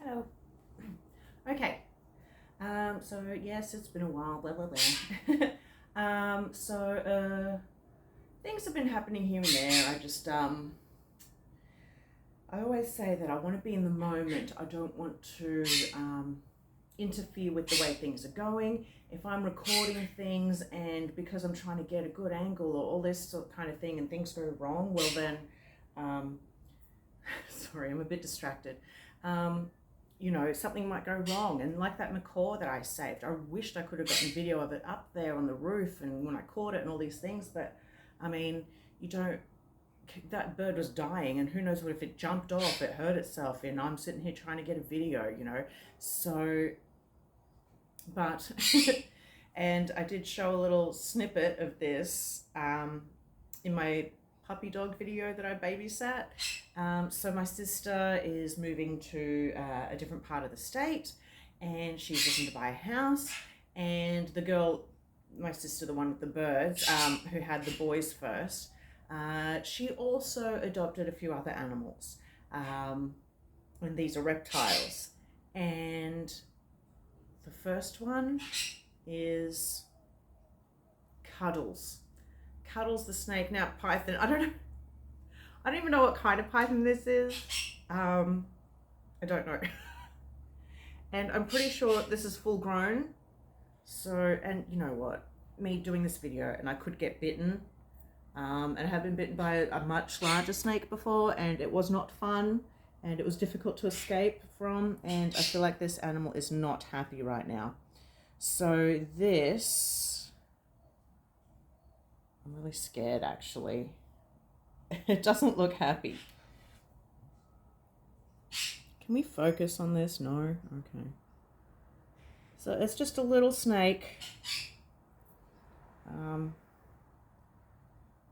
Hello. Okay. So yes, it's been a while, blah blah blah. Things have been happening here and there. I always say that I want to be in the moment. I don't want to interfere with the way things are going. If I'm recording things and because I'm trying to get a good angle or all this sort of kind of thing and things go wrong, well then, sorry, I'm a bit distracted. You know, something might go wrong. And like that macaw that I saved, I wished I could have gotten video of it up there on the roof and when I caught it and all these things, but I mean, that bird was dying and who knows what, if it jumped off, it hurt itself, and I'm sitting here trying to get a video, you know. So, but, and I did show a little snippet of this in my puppy dog video that I babysat. So my sister is moving to a different part of the state and she's looking to buy a house, and the girl, my sister, the one with the birds, who had the boys first, she also adopted a few other animals, and these are reptiles, and the first one is Cuddles the snake. Now python, I don't even know what kind of python this is. I don't know. And I'm pretty sure this is full grown. So, and you know what, me doing this video and I could get bitten, and I have been bitten by a much larger snake before, and it was not fun and it was difficult to escape from, and I feel like this animal is not happy right now. So this, I'm really scared actually. It doesn't look happy. Can we focus on this? No? Okay. So it's just a little snake.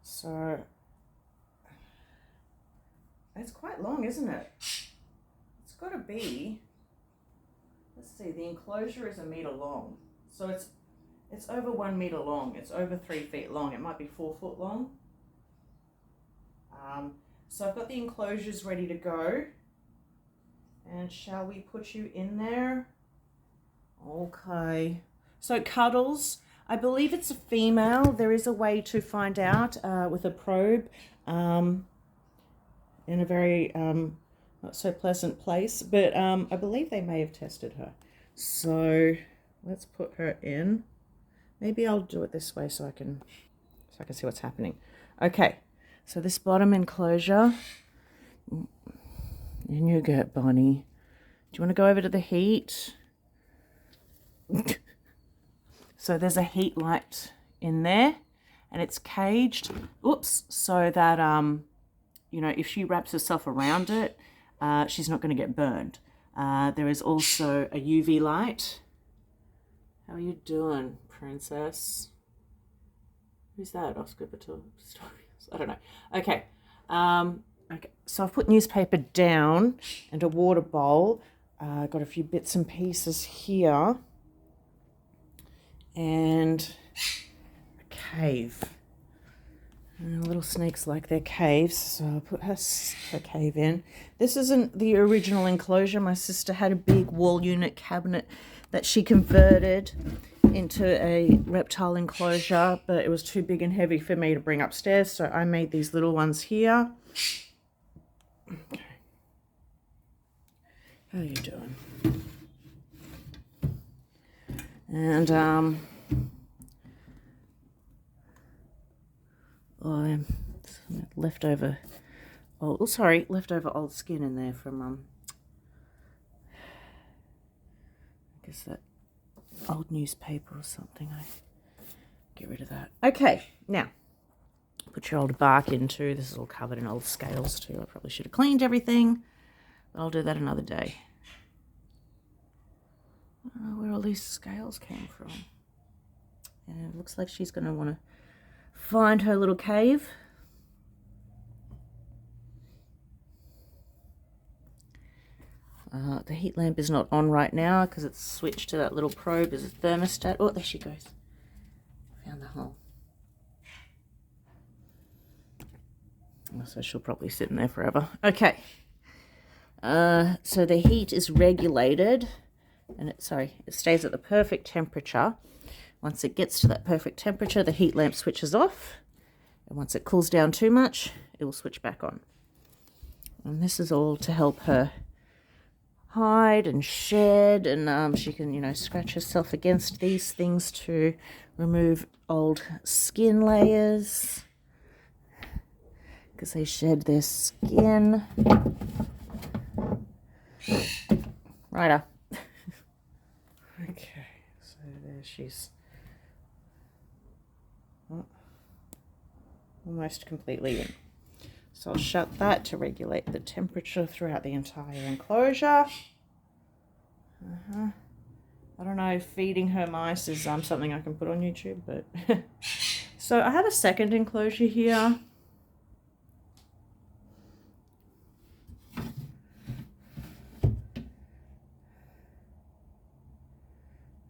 So it's quite long, isn't it? It's got to be, let's see, the enclosure is 1 meter long. So it's over 1 meter long. It's over 3 feet long. It might be 4 foot long. So I've got the enclosures ready to go. And shall we put you in there? Okay. So Cuddles, I believe it's a female. There is a way to find out with a probe in a very not so pleasant place, but I believe they may have tested her. So let's put her in. Maybe I'll do it this way so I can see what's happening. Okay, so this bottom enclosure, in you get, Bonnie. Do you want to go over to the heat? So there's a heat light in there and it's caged, oops, so that you know, if she wraps herself around it, she's not going to get burned. There is also a UV light. How are you doing, princess? Who's that? Oscar Pistorius? I don't know. Okay. Okay. So I've put newspaper down and a water bowl. Got a few bits and pieces here. And a cave. And little snakes like their caves, so I'll put her cave in. This isn't the original enclosure. My sister had a big wall unit cabinet that she converted into a reptile enclosure, but it was too big and heavy for me to bring upstairs, so I made these little ones here. Okay. How are you doing? And leftover old skin in there from I guess that old newspaper or something. I get rid of that. Okay, now put your old bark into. This is all covered in old scales too. I probably should have cleaned everything, but I'll do that another day. I don't know where all these scales came from. And it looks like she's going to want to find her little cave. The heat lamp is not on right now because it's switched to that little probe as a thermostat. Oh, there she goes. Found the hole. So she'll probably sit in there forever. Okay. So the heat is regulated, and it stays at the perfect temperature. Once it gets to that perfect temperature, the heat lamp switches off, and once it cools down too much, it will switch back on. And this is all to help her hide and shed, and she can, you know, scratch herself against these things to remove old skin layers, because they shed their skin. Righto. Okay, so there she's almost completely in. So I'll shut that to regulate the temperature throughout the entire enclosure. I don't know if feeding her mice is something I can put on YouTube, but so I have a second enclosure here.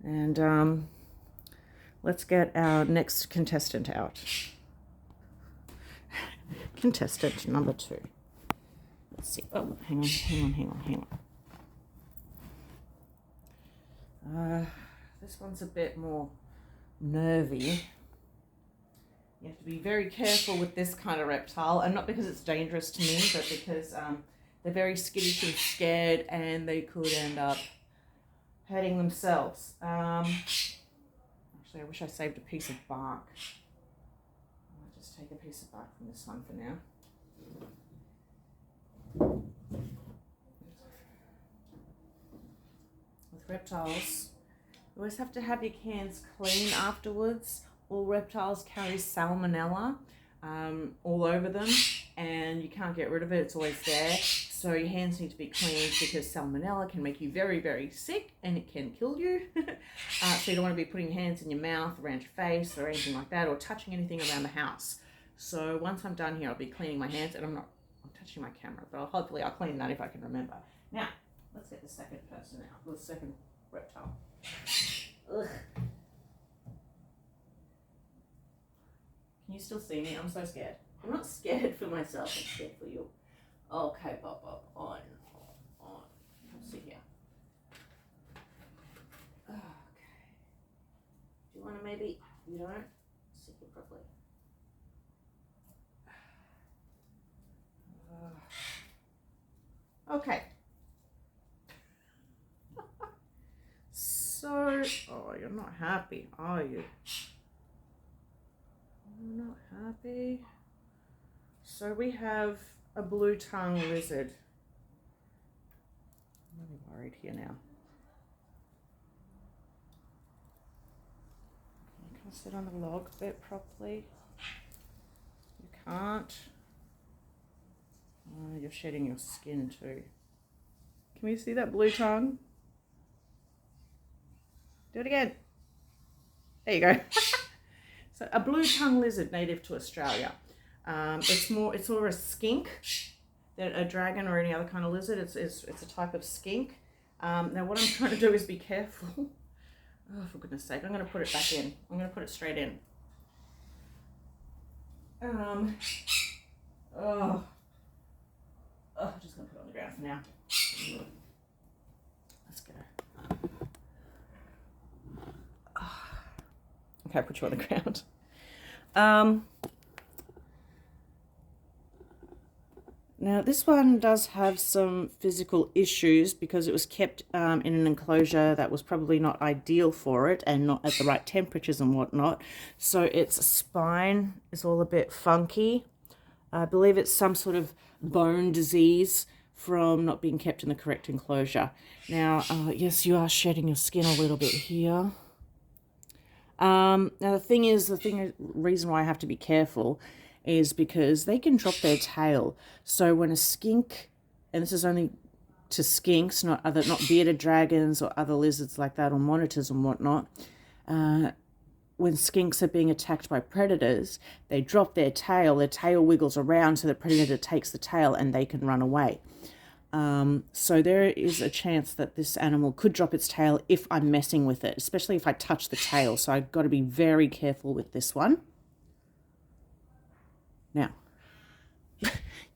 And let's get our next contestant out. Contestant number 2. Let's see. Oh, hang on. This one's a bit more nervy. You have to be very careful with this kind of reptile, and not because it's dangerous to me, but because they're very skittish and scared, and they could end up hurting themselves. Actually, I wish I saved a piece of bark. I'll just take a piece of bark from this one for now. With reptiles, you always have to have your hands clean afterwards. All reptiles carry salmonella all over them, and you can't get rid of it. It's always there. So your hands need to be cleaned, because salmonella can make you very, very sick, and it can kill you. So you don't want to be putting your hands in your mouth, around your face, or anything like that, or touching anything around the house. So once I'm done here, I'll be cleaning my hands, and I'm touching my camera, but hopefully I'll clean that if I can remember. Now, let's get the second person out, the second reptile. Ugh. Can you still see me? I'm so scared. I'm not scared for myself, I'm scared for you. Okay, Bob, on. Let's see here. Okay. Do you want to maybe, you don't? Sit here properly. Okay. So, oh, you're not happy, are you? You're not happy? So we have a blue tongue lizard. I'm really worried here now. Can I sit on the log bit properly? You can't. Oh, you're shedding your skin too. Can we see that blue tongue? Do it again. There you go. So a blue tongue lizard native to Australia. It's sort of a skink than a dragon or any other kind of lizard. It's a type of skink. Now what I'm trying to do is be careful. Oh, for goodness sake, I'm going to put it back in. I'm going to put it straight in. I'm just going to put it on the ground for now. Let's get her. Okay, I put you on the ground. Now this one does have some physical issues because it was kept in an enclosure that was probably not ideal for it and not at the right temperatures and whatnot. So its spine is all a bit funky. I believe it's some sort of bone disease from not being kept in the correct enclosure. Now, yes, you are shedding your skin a little bit here. Now the reason why I have to be careful is because they can drop their tail. So when a skink, and this is only to skinks, not bearded dragons or other lizards like that, or monitors and whatnot, when skinks are being attacked by predators, they drop their tail wiggles around so the predator takes the tail and they can run away. So there is a chance that this animal could drop its tail if I'm messing with it, especially if I touch the tail. So I've got to be very careful with this one. Now,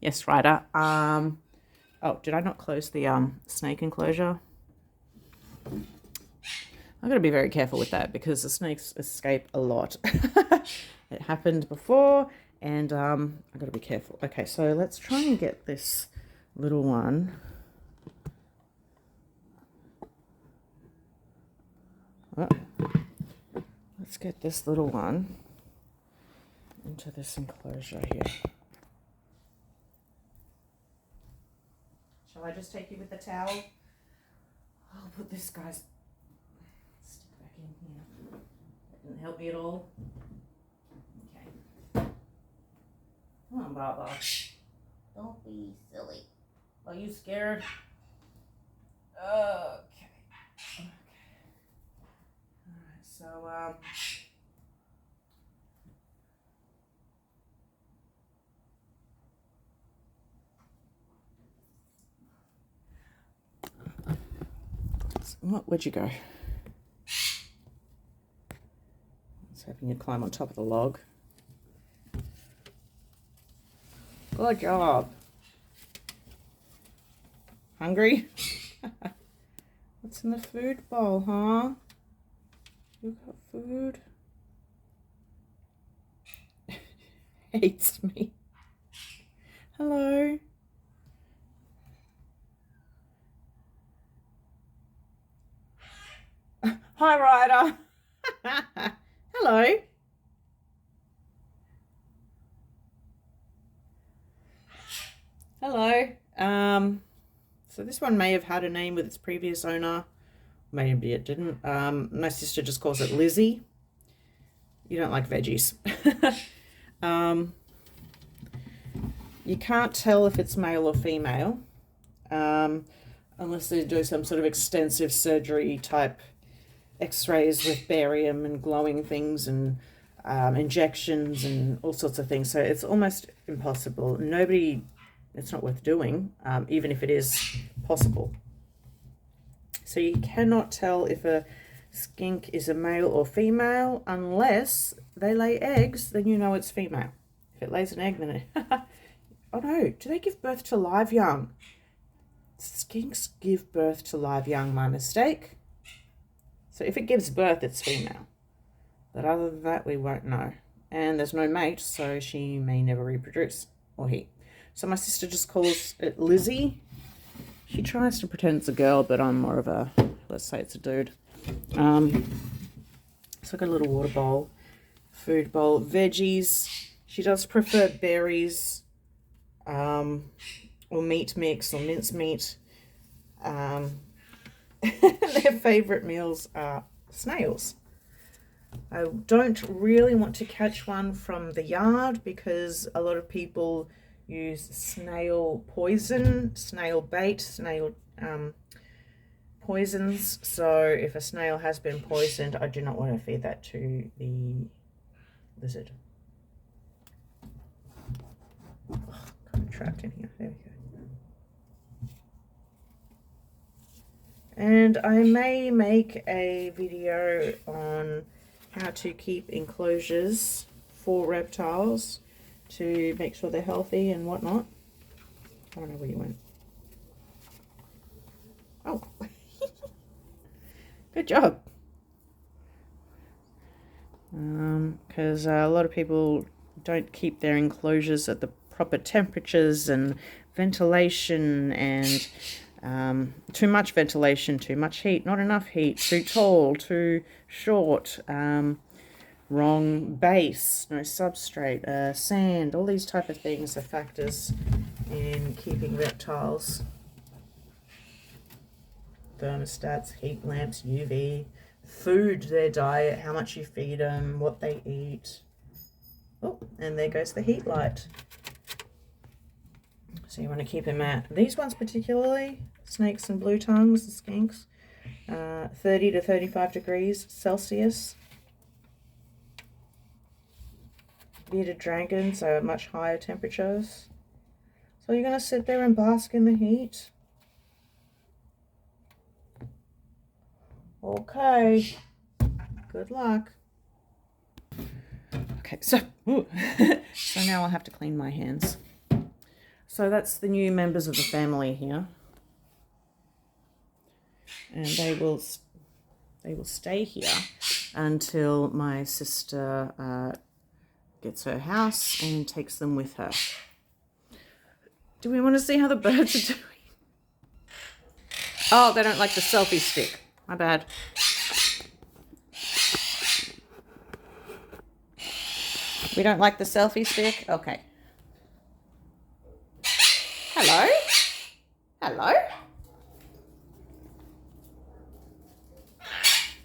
yes, Ryder. Oh, did I not close the snake enclosure? I've got to be very careful with that because the snakes escape a lot. It happened before, and I've got to be careful. Okay, so let's try and get this little one. Oh, let's get this little one into this enclosure here. Shall I just take you with the towel? I'll put this guy's stick back in here. That didn't help me at all. Okay. Come on, Baba. Don't be silly. Are you scared? Okay. Okay. Alright, so where'd you go? I was hoping you'd climb on top of the log. Good job. Hungry? What's in the food bowl, huh? You got food? Hates me. Hello. Hi, Ryder. Hello. Hello. So this one may have had a name with its previous owner. Maybe it didn't. My sister just calls it Lizzie. You don't like veggies. You can't tell if it's male or female unless they do some sort of extensive surgery type x-rays with barium and glowing things and injections and all sorts of things. So it's almost impossible. It's not worth doing, even if it is possible. So you cannot tell if a skink is a male or female unless they lay eggs, then you know it's female. If it lays an egg, then it... Oh no, do they give birth to live young? Skinks give birth to live young, my mistake. So if it gives birth, it's female. But other than that, we won't know. And there's no mate, so she may never reproduce, or he. So my sister just calls it Lizzie. She tries to pretend it's a girl, but I'm more of a, let's say it's a dude. So I've got a little water bowl, food bowl, veggies. She does prefer berries, or meat mix, or mince meat. Their favourite meals are snails. I don't really want to catch one from the yard because a lot of people use snail poison, snail bait, snail poisons. So if a snail has been poisoned, I do not want to feed that to the lizard. Oh, kind of trapped in here. There we go. And I may make a video on how to keep enclosures for reptiles to make sure they're healthy and whatnot. I don't know where you went. Oh, good job. Because a lot of people don't keep their enclosures at the proper temperatures and ventilation, and too much ventilation, too much heat, not enough heat, too tall, too short, wrong base, no substrate, sand, all these type of things are factors in keeping reptiles. Thermostats, heat lamps, UV, food, their diet, how much you feed them, what they eat. Oh, and there goes the heat light. So you want to keep them at, these ones particularly, snakes and blue tongues, the skinks, 30 to 35 degrees Celsius. Bearded dragons are much higher temperatures. So you're going to sit there and bask in the heat. Okay, good luck. Okay, so, so now I'll have to clean my hands. So that's the new members of the family here. And they will stay here until my sister gets her house and takes them with her. Do we want to see how the birds are doing? Oh, they don't like the selfie stick. My bad. We don't like the selfie stick? Okay. Hello? Hello?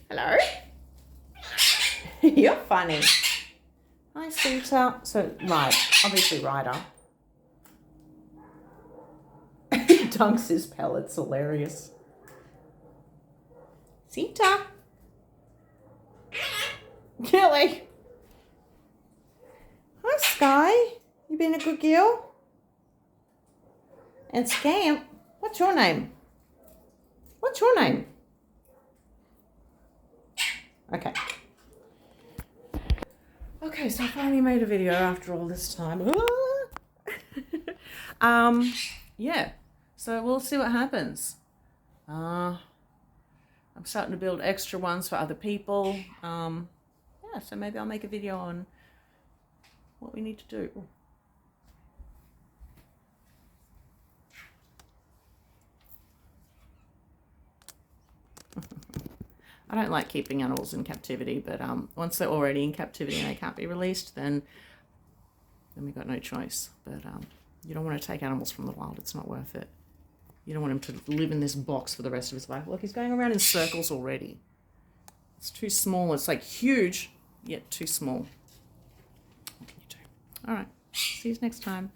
Hello? You're funny. Hi, sweetheart. So, right. Obviously, Ryder. He dunks his pellets. Hilarious. Sita. Kelly. Hi, Sky. You been a good girl? And Scamp. What's your name? What's your name? Okay. Okay, so I finally made a video after all this time. Yeah. So we'll see what happens. I'm starting to build extra ones for other people. Yeah, so maybe I'll make a video on what we need to do. Ooh. I don't like keeping animals in captivity, but once they're already in captivity and they can't be released, then we've got no choice. But you don't want to take animals from the wild. It's not worth it. You don't want him to live in this box for the rest of his life. Look, he's going around in circles already. It's too small. It's like huge, yet too small. What can you do? All right. See you next time.